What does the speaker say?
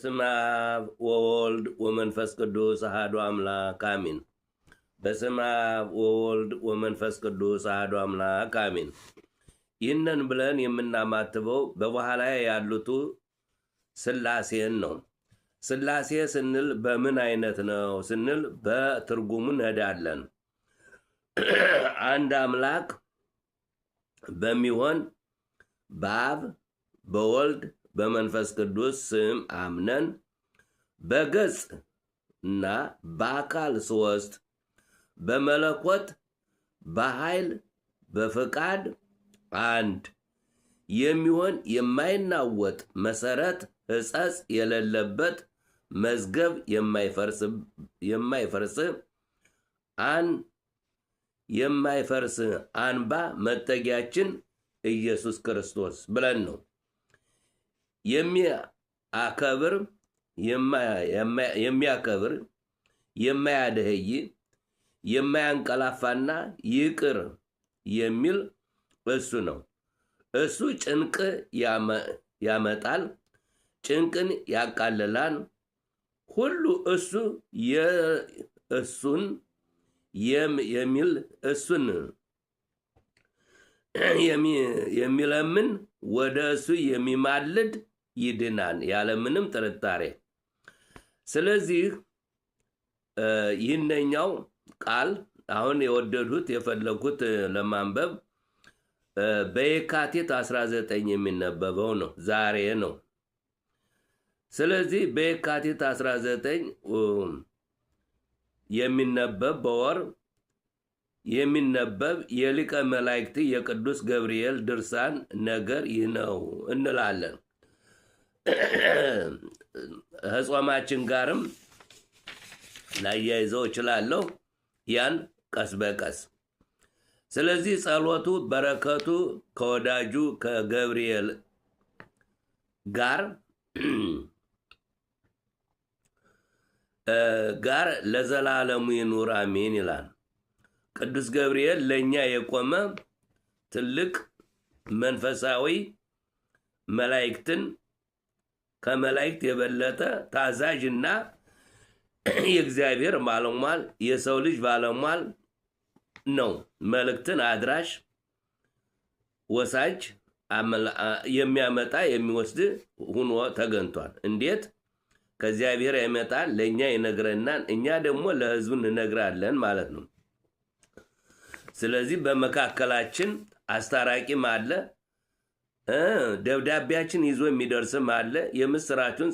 በስመ አብ ወወልድ ወመንፈስ ቅዱስ አሐዱ አምላክ አሜን። በስመ አብ ወወልድ ወመንፈስ ቅዱስ አሐዱ አምላክ አሜን። ይህንን ብለን የምናማትበው በበኋላ ያሉት ሥላሴን ነው። ሥላሴ ስንል በምን አይነት ነው ስንል በትርጉሙ እንሄዳለን። አንድ አምላክ በሚሆን በአብ በወልድ በመንፈስ ቅዱስ ስም አምነን በገጽ እና በአካል ሶስት በመለኮት በኃይል በፍቃድ አንድ የሚሆን የማይናወጥ መሰረት ሕጸጽ የሌለበት መዝገብ የማይፈርስ አንባ መጠጊያችን ኢየሱስ ክርስቶስ ብለን ነው የሚያከብር የማያደህይ የማያንቀላፋና ይቅር የሚል እሱ ነው። እሱ ጭንቅ ያመጣል፣ ጭንቅን ያቃልላል። ሁሉ እሱ እሱን የሚለምን ወደ እሱ የሚማልድ ይድናል ያለምንም ጥርጣሬ። ስለዚህ ይህነኛው ቃል አሁን የወደዱት የፈለጉት ለማንበብ በየካቲት 19 የሚነበበው ነው፣ ዛሬ ነው። ስለዚህ በየካቲት 19 የሚነበብ በወር የሚነበብ የሊቀ መላእክት የቅዱስ ገብርኤል ድርሳን ነገር ይህ ነው እንላለን። ከጾማችን ጋርም ላያይዘው እችላለሁ ያን ቀስ በቀስ። ስለዚህ ጸሎቱ በረከቱ ከወዳጁ ከገብርኤል ጋር ለዘላለሙ ይኑር አሜን ይላል። ቅዱስ ገብርኤል ለእኛ የቆመ ትልቅ መንፈሳዊ መላእክትን ከመላእክት የበለጠ ታዛዥና የእግዚአብሔር ባለሟል የሰው ልጅ ባለሟል ነው። መልእክትን አድራሽ ወሳጅ የሚያመጣ የሚወስድ ሆኖ ተገኝቷል። እንዴት? ከእግዚአብሔር ያመጣል፣ ለእኛ ይነግረናል፣ እኛ ደግሞ ለሕዝቡ እንነግራለን ማለት ነው። ስለዚህ በመካከላችን አስታራቂም አለ፣ ደብዳቤያችን ይዞ የሚደርስም አለ። የምስራቹን